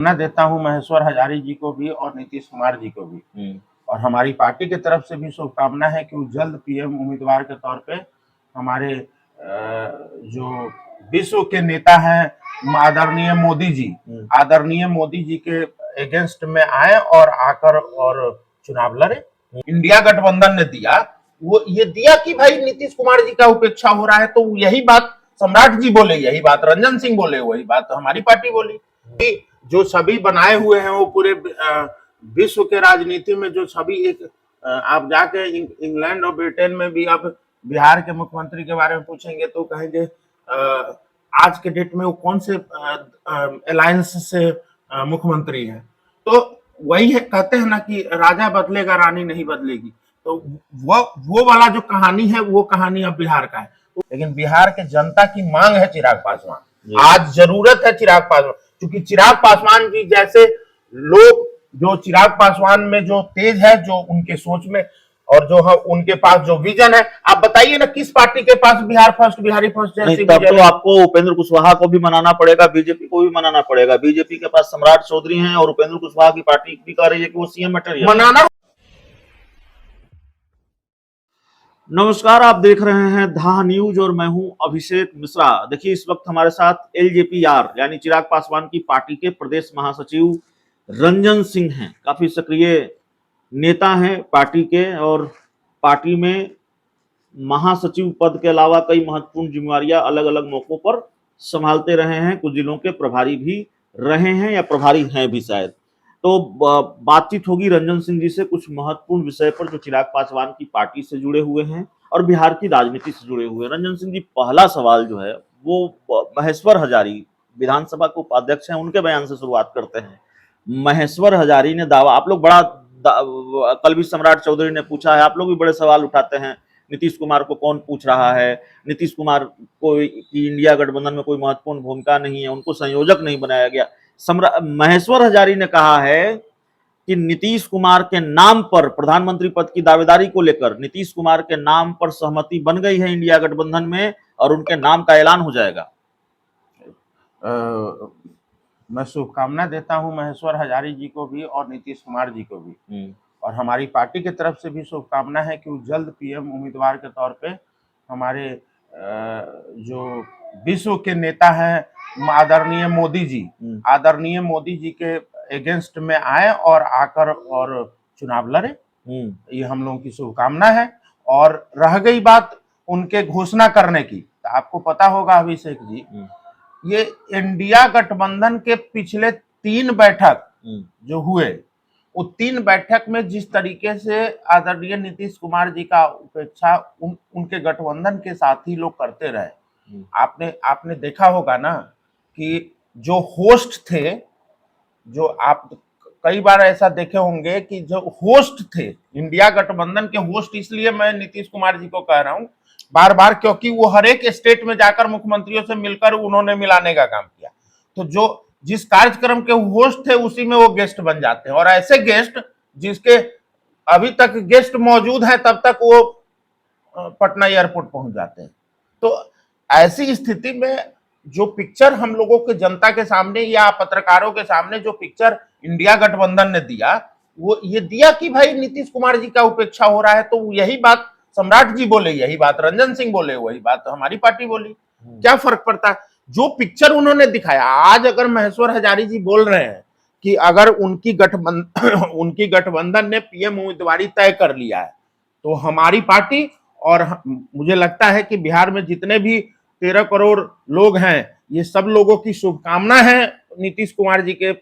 मैं देता हूं महेश्वर हजारी जी को भी और नीतीश कुमार जी को भी। और हमारी पार्टी की तरफ से भी शुभकामना है कि वो जल्द पीएम उम्मीदवार के तौर पे हमारे जो विश्व के नेता हैं आदरणीय मोदी जी के अगेंस्ट में आए और आकर और चुनाव लड़े। इंडिया गठबंधन ने दिया, वो ये दिया कि भाई नीतीश कुमार जी का उपेक्षा हो रहा है, तो यही बात सम्राट जी बोले, यही बात रंजन सिंह बोले, वही बात हमारी पार्टी बोली कि जो छवि बनाए हुए हैं वो पूरे विश्व के राजनीति में जो छवि एक आप जाके इंग्लैंड और ब्रिटेन में भी अब बिहार के मुख्यमंत्री के बारे में पूछेंगे तो कहेंगे आज के डेट में वो कौन से अलायंस से मुख्यमंत्री है। तो वही है, कहते हैं ना कि राजा बदलेगा रानी नहीं बदलेगी। तो वो वाला जो कहानी है वो कहानी अब बिहार का है। लेकिन बिहार के जनता की मांग है चिराग पासवान, आज जरूरत है चिराग पासवान, क्योंकि चिराग पासवान जी जैसे लोग, जो चिराग पासवान में जो तेज है, जो उनके सोच में और जो है उनके पास जो विजन है, आप बताइए ना किस पार्टी के पास बिहार फर्स्ट, बिहारी फर्स्ट जैसी तब तो आपको उपेंद्र कुशवाहा को भी मनाना पड़ेगा, बीजेपी को भी मनाना पड़ेगा। बीजेपी के पास सम्राट चौधरी हैं और उपेंद्र कुशवाहा की पार्टी भी कह रही है कि वो सीएम मटेरियल मनाना। नमस्कार, आप देख रहे हैं धा न्यूज और मैं हूं अभिषेक मिश्रा। देखिए, इस वक्त हमारे साथ एलजेपीआर यानी चिराग पासवान की पार्टी के प्रदेश महासचिव रंजन सिंह हैं। काफी सक्रिय नेता हैं पार्टी के और पार्टी में महासचिव पद के अलावा कई महत्वपूर्ण जिम्मेवारियां अलग अलग मौकों पर संभालते रहे हैं। कुछ जिलों के प्रभारी भी रहे हैं या प्रभारी हैं भी शायद। तो बातचीत होगी रंजन सिंह जी से कुछ महत्वपूर्ण विषय पर जो चिराग पासवान की पार्टी से जुड़े हुए हैं और बिहार की राजनीति से जुड़े हुए हैं। रंजन सिंह जी, पहला सवाल जो है वो महेश्वर हजारी विधानसभा के उपाध्यक्ष हैं, उनके बयान से शुरुआत करते हैं। महेश्वर हजारी ने दावा, आप लोग बड़ा कल भी सम्राट चौधरी ने पूछा है, आप लोग भी बड़े सवाल उठाते हैं, नीतीश कुमार को कौन पूछ रहा है, नीतीश कुमार को इंडिया गठबंधन में कोई महत्वपूर्ण भूमिका नहीं है, उनको संयोजक नहीं बनाया गया। महेश्वर हजारी ने कहा है कि नीतीश कुमार के नाम पर प्रधानमंत्री पद की दावेदारी को लेकर नीतीश कुमार के नाम पर सहमति बन गई है इंडिया गठबंधन में और उनके नाम का ऐलान हो जाएगा। मैं शुभकामना देता हूं महेश्वर हजारी जी को भी और नीतीश कुमार जी को भी। और हमारी पार्टी की तरफ से भी शुभकामना है कि वो जल्द पीएम उम्मीदवार के तौर पे हमारे जो विश्व के नेता हैं आदरणीय मोदी जी के अगेंस्ट में आए और आकर और चुनाव लड़े। ये हम लोगों की शुभकामना है। और रह गई बात उनके घोषणा करने की, तो आपको पता होगा अभिषेक जी, ये इंडिया गठबंधन के पिछले 3 बैठक जो हुए, वो 3 बैठक में जिस तरीके से आदरणीय नीतीश कुमार जी का उपेक्षा उनके गठबंधन के साथी लोग करते रहे। आपने देखा होगा ना कि जो होस्ट थे, जो आप कई बार ऐसा देखे होंगे कि जो होस्ट थे, इंडिया गठबंधन के होस्ट, इसलिए मैं नीतीश कुमार जी को कह रहा हूं बार बार, क्योंकि वो हर एक स्टेट में जाकर मुख्यमंत्रियों से मिलकर उन्होंने मिलाने का काम किया। तो जो जिस कार्यक्रम के होस्ट थे उसी में वो गेस्ट बन जाते हैं, और ऐसे गेस्ट जिसके अभी तक गेस्ट मौजूद है तब तक वो पटना एयरपोर्ट पहुंच जाते हैं। तो ऐसी स्थिति में जो पिक्चर हम लोगों के जनता के सामने या पत्रकारों के सामने जो पिक्चर इंडिया गठबंधन ने दिया, वो ये दिया कि भाई नीतीश कुमार जी का उपेक्षा हो रहा है, तो यही बात सम्राट जी बोले, यही बात रंजन सिंह बोले, वही बात हमारी पार्टी बोली। क्या फर्क पड़ता है जो पिक्चर उन्होंने दिखाया। आज अगर महेश्वर हजारी जी बोल रहे हैं कि अगर उनकी गठबंधन ने पीएम उम्मीदवारी तय कर लिया है, तो हमारी पार्टी और मुझे लगता है कि बिहार में जितने भी 13 करोड़ लोग हैं, ये सब लोगों की शुभकामना है नीतीश कुमार जी के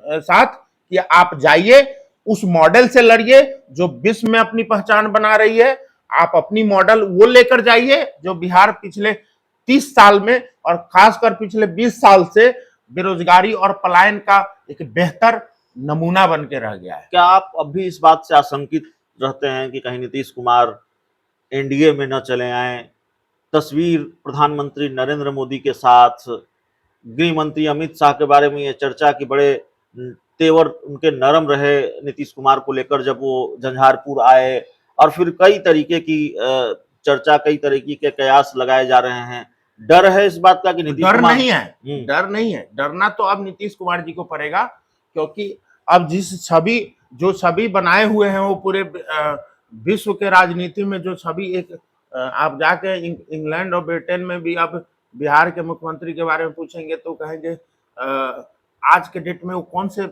साथ कि आप जाइए, उस मॉडल से लड़िए जो विश्व में अपनी पहचान बना रही है। आप अपनी मॉडल वो लेकर जाइए जो बिहार पिछले 30 साल में और खासकर पिछले 20 साल से बेरोजगारी और पलायन का एक बेहतर नमूना बन के रह गया है। क्या आप अब भी इस बात से आशंकित रहते हैं कि कहीं नीतीश कुमार एनडीए में न चले आए? तस्वीर प्रधानमंत्री नरेंद्र मोदी के साथ, गृह मंत्री अमित शाह के बारे में ये चर्चा कि बड़े तेवर उनके नरम रहे नीतीश कुमार को लेकर जब वो झंझारपुर आए, और फिर कई तरीके की चर्चा, कई तरीके के कयास लगाए जा रहे हैं। डर है इस बात का कि नीतीश डर कुमार नहीं है, डर नहीं है, डरना तो अब नीतीश कुमार जी को पड़ेगा। क्योंकि अब जिस छवि जो छवि बनाए हुए हैं वो पूरे विश्व के राजनीति में जो छवि एक आप जाके इंग्लैंड और ब्रिटेन में भी अब बिहार के मुख्यमंत्री के बारे में पूछेंगे तो कहेंगे आज के डेट में वो कौन से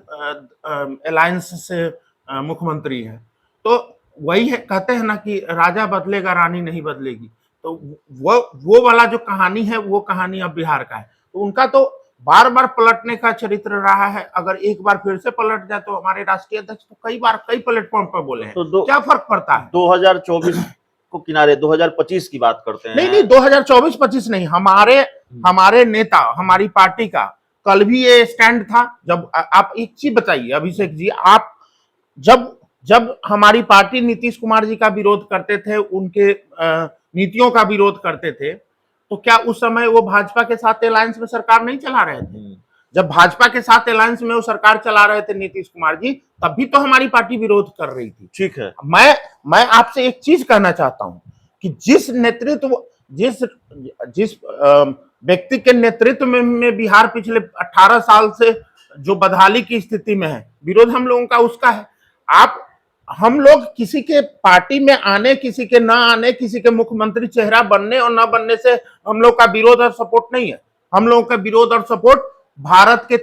अलायंस से मुख्यमंत्री है। तो वही है, कहते हैं ना कि राजा बदलेगा रानी नहीं बदलेगी। तो वो वाला जो कहानी है वो कहानी अब बिहार का है। तो उनका तो बार बार पलटने का चरित्र रहा है। अगर एक बार फिर से पलट जाए तो हमारे राष्ट्रीय अध्यक्ष तो कई बार कई प्लेटफॉर्म पर बोले हैं, तो क्या फर्क पड़ता है। 2024 को किनारे 2025 की बात करते हैं। नहीं 2024-25 नहीं, हमारे नेता हमारी पार्टी का कल भी ये स्टैंड था। जब आप एक चीज बताइए अभिषेक जी, आप जब हमारी पार्टी नीतीश कुमार जी का विरोध करते थे, उनके नीतियों का विरोध करते थे, तो क्या उस समय वो भाजपा के साथ अलायंस में सरकार नहीं चला रहे थे? जब भाजपा के साथ अलायंस में वो सरकार चला रहे थे नीतीश कुमार जी, तब भी तो हमारी पार्टी विरोध कर रही थी। ठीक है, मैं आपसे एक चीज कहना चाहता हूं कि जिस व्यक्ति के नेतृत्व में बिहार पिछले 18 साल से जो बदहाली की स्थिति में है, विरोध हम लोगों का उसका है। हम लोग किसी के पार्टी में आने, किसी के ना आने, किसी के मुख्यमंत्री चेहरा बनने और ना बनने से हम लोग का विरोध और सपोर्ट नहीं है। हम लोगों का विरोध और सपोर्ट भारत के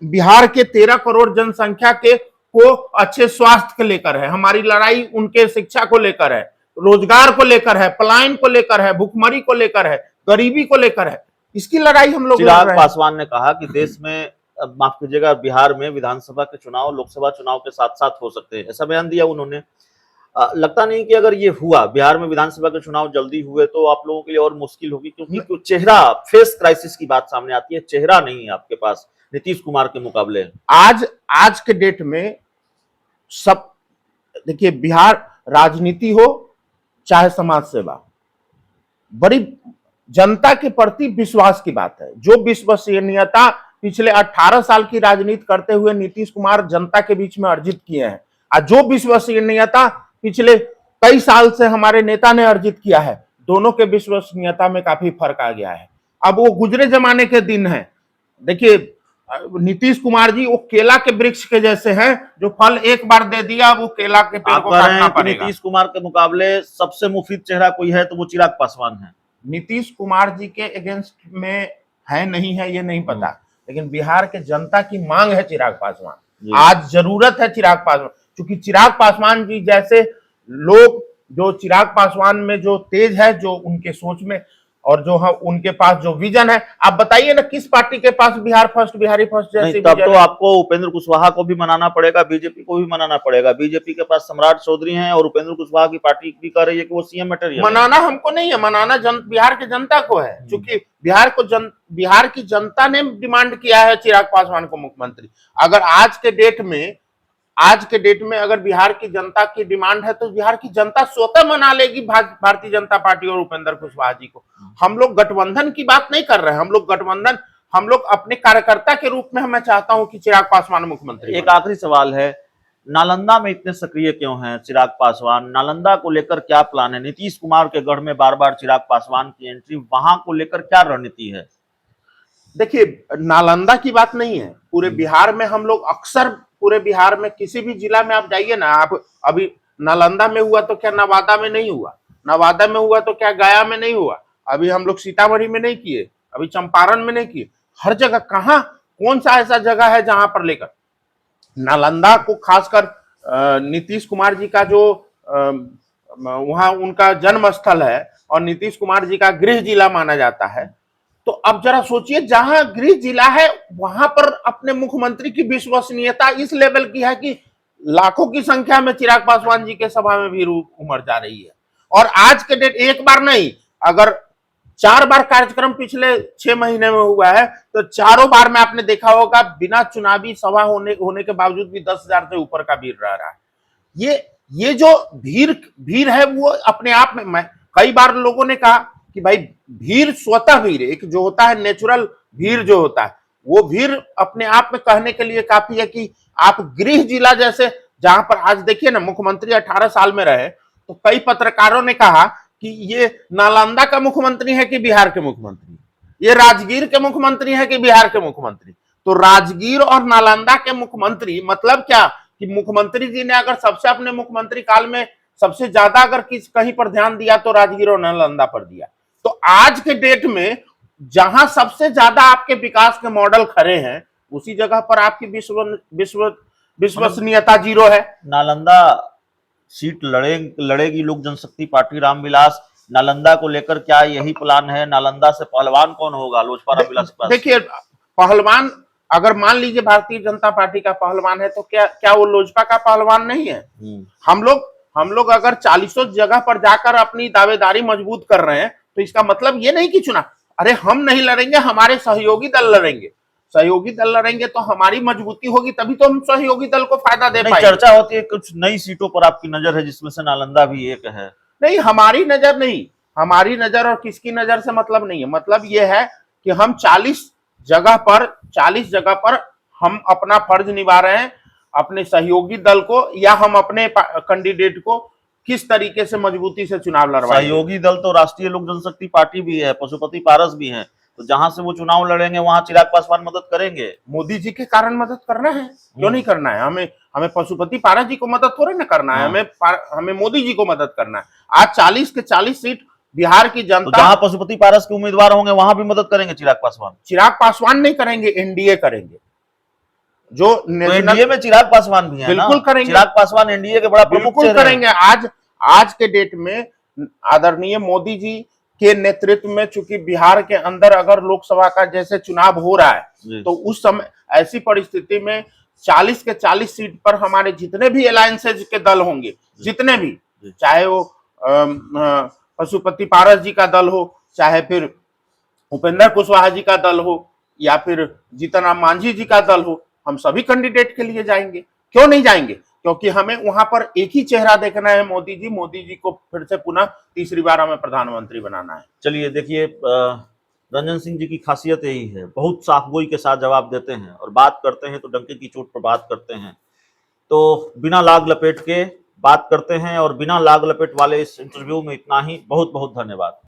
बिहार के 13 करोड़ जनसंख्या को अच्छे स्वास्थ्य को लेकर है। हमारी लड़ाई उनके शिक्षा को लेकर है, रोजगार को लेकर है, पलायन को लेकर है, भुखमरी को लेकर है, गरीबी को लेकर है। इसकी लड़ाई हम लोग लड़ रहे हैं। चिराग पासवान ने कहा कि देश में, माफ कीजिएगा, बिहार में विधानसभा के चुनाव लोकसभा चुनाव के साथ साथ हो सकते हैं, ऐसा बयान दिया उन्होंने। लगता नहीं कि अगर ये हुआ, बिहार में विधानसभा के चुनाव जल्दी हुए, तो आप लोगों के लिए और मुश्किल होगी, क्योंकि चेहरा, फेस क्राइसिस की बात सामने आती है, चेहरा नहीं है आपके पास नीतीश कुमार के मुकाबले। आज के डेट में सब देखिए, बिहार राजनीति हो चाहे समाज सेवा, बड़ी जनता के प्रति विश्वास की बात है। जो विश्वसनीयता पिछले 18 साल की राजनीति करते हुए नीतीश कुमार जनता के बीच में अर्जित किए हैं, और जो विश्वसनीयता पिछले कई साल से हमारे नेता ने अर्जित किया है, दोनों के विश्वसनीयता में काफी फर्क आ गया है। अब वो गुजरे जमाने के दिन है। देखिए, नीतीश कुमार जी वो केला के वृक्ष के जैसे हैं, जो फल एक बार दे दिया वो केला के पेड़ को काटना पड़ेगा। नीतीश कुमार के मुकाबले सबसे मुफीद चेहरा कोई है तो वो चिराग पासवान है। नीतीश कुमार जी के अगेंस्ट में है नहीं है ये नहीं पता, लेकिन बिहार के जनता की मांग है चिराग पासवान। आज जरूरत है चिराग पासवान, क्योंकि चिराग पासवान जी जैसे लोग, जो चिराग पासवान में जो तेज है, जो उनके सोच में और जो उनके पास जो विजन है, आप बताइए ना किस पार्टी के पास बिहार फर्स्ट, बिहारी फर्स्ट जैसे तब तो आपको उपेंद्र कुशवाहा को भी मनाना पड़ेगा, बीजेपी को भी मनाना पड़ेगा। बीजेपी के पास सम्राट चौधरी हैं और उपेंद्र कुशवाहा की पार्टी भी कह रही है कि वो सीएम मटेरियल। मनाना हमको नहीं है, मनाना बिहार के जनता को है, क्योंकि बिहार की जनता ने डिमांड किया है चिराग पासवान को मुख्यमंत्री। अगर आज के डेट में अगर बिहार की जनता की डिमांड है तो बिहार की जनता स्वतः मना लेगी भारतीय जनता पार्टी और उपेंद्र कुशवाहा जी को। हम लोग गठबंधन की बात नहीं कर रहे हैं। हम लोग अपने कार्यकर्ता के रूप में, मैं चाहता हूं कि चिराग पासवान मुख्यमंत्री। एक आखिरी सवाल है, नालंदा में इतने सक्रिय क्यों हैं चिराग पासवान? नालंदा को लेकर क्या प्लान है? नीतीश कुमार के गढ़ में बार बार चिराग पासवान की एंट्री, वहां को लेकर क्या रणनीति है? देखिए, नालंदा की बात नहीं है, पूरे बिहार में हम लोग अक्सर, पूरे बिहार में किसी भी जिला में आप जाइए ना, आप अभी नालंदा में हुआ तो क्या नवादा में नहीं हुआ, नवादा में हुआ तो क्या गया में नहीं हुआ, अभी हम लोग सीतामढ़ी में नहीं किए, अभी चंपारण में नहीं किए, हर जगह। कहां, कौन सा ऐसा जगह है जहां पर लेकर नालंदा को, खासकर नीतीश कुमार जी का जो वहां उनका जन्म स्थल है और नीतीश कुमार जी का गृह जिला माना जाता है, तो अब जरा सोचिए, जहां गृह जिला है वहां पर अपने मुख्यमंत्री की विश्वसनीयता इस लेवल की है कि लाखों की संख्या में चिराग पासवान जी के सभा में भी उमड़ जा रही है। और आज के डेट एक बार नहीं, अगर 4 बार कार्यक्रम पिछले 6 महीने में हुआ है तो चारों बार में आपने देखा होगा बिना चुनावी सभा होने के बावजूद भी 10,000 से ऊपर का भीड़ रह रहा है। ये जो भीड़ है वो अपने आप में, कई बार लोगों ने कहा कि भाई भीड़ स्वतः भीड़, एक जो होता है नेचुरल भीड़ जो होता है, वो भीड़ अपने आप में कहने के लिए काफी है कि आप गृह जिला जैसे, जहां पर आज देखिए ना मुख्यमंत्री 18 साल में रहे, तो कई पत्रकारों ने कहा कि ये नालंदा का मुख्यमंत्री है कि बिहार के मुख्यमंत्री, ये राजगीर के मुख्यमंत्री है कि बिहार के मुख्यमंत्री। तो राजगीर और नालंदा के मुख्यमंत्री, मतलब क्या कि मुख्यमंत्री जी ने अगर सबसे अपने मुख्यमंत्री काल में सबसे ज्यादा अगर कहीं पर ध्यान दिया तो राजगीर और नालंदा पर दिया। तो आज के डेट में जहां सबसे ज्यादा आपके विकास के मॉडल खड़े हैं उसी जगह पर आपकी विश्वसनीयता जीरो है। नालंदा सीट लड़ेगी लोक जनशक्ति पार्टी रामविलास। नालंदा को लेकर क्या यही प्लान है? नालंदा से पहलवान कौन होगा लोजपा रामविलास के पास? देखिए, पहलवान अगर मान लीजिए भारतीय जनता पार्टी का पहलवान है तो क्या वो लोजपा का पहलवान नहीं है? हम लोग अगर 40 जगह पर जाकर अपनी दावेदारी मजबूत कर रहे हैं तो इसका मतलब ये नहीं कि चुना, अरे हम नहीं लड़ेंगे, हमारे सहयोगी दल लड़ेंगे। सहयोगी दल लड़ेंगे तो हमारी मजबूती होगी, तभी तो हम सहयोगी दल को फायदा दे पाएंगे। चर्चा होती है कुछ नई सीटों पर आपकी नजर है जिसमें से नालंदा भी एक है। नहीं, हमारी नजर नहीं, हमारी नजर और किसकी नजर से मतलब नहीं है। मतलब यह है कि हम 40 जगह पर हम अपना फर्ज निभा रहे हैं, अपने सहयोगी दल को या हम अपने कैंडिडेट को किस तरीके से मजबूती से चुनाव लड़वाएंगे। सहयोगी दल तो राष्ट्रीय लोक जनशक्ति पार्टी भी है, पशुपति पारस भी है, तो जहां से वो चुनाव लड़ेंगे वहां चिराग पासवान मदद करेंगे। मोदी जी के कारण मदद करना है, क्यों नहीं करना है? हमें पशुपति पारस जी को मदद थोड़े ना करना है, हमें मोदी जी को मदद करना है। आज 40 के 40 सीट बिहार की जनता, तो जहां पशुपति पारस के उम्मीदवार होंगे वहां भी मदद करेंगे चिराग पासवान? चिराग पासवान नहीं करेंगे, एनडीए करेंगे। जो तो एनडीए में चिराग पासवान भी है ना? बिल्कुल करेंगे। चिराग पासवान एनडीए के बड़ा प्रमुख करेंगे। आज के डेट में आदरणीय मोदी जी के नेतृत्व में चूंकि बिहार के अंदर अगर लोकसभा का जैसे चुनाव हो रहा है तो उस समय ऐसी परिस्थिति में 40 के 40 सीट पर हमारे जितने भी अलायंसेज के दल होंगे, जितने भी, चाहे वो पशुपति पारस जी का दल हो, चाहे फिर उपेंद्र कुशवाहा जी का दल हो, या फिर जीतन राम मांझी जी का दल हो, हम सभी कैंडिडेट के लिए जाएंगे। क्यों नहीं जाएंगे? क्योंकि हमें वहां पर एक ही चेहरा देखना है, मोदी जी को फिर से पुनः तीसरी बार हमें प्रधानमंत्री बनाना है। चलिए देखिए, रंजन सिंह जी की खासियत यही है, बहुत साफगोई के साथ जवाब देते हैं और बात करते हैं तो डंके की चोट पर बात करते हैं। तो बिना लाग लपेट के बात करते हैं और बिना लाग लपेट वाले इस इंटरव्यू में इतना ही। बहुत बहुत धन्यवाद।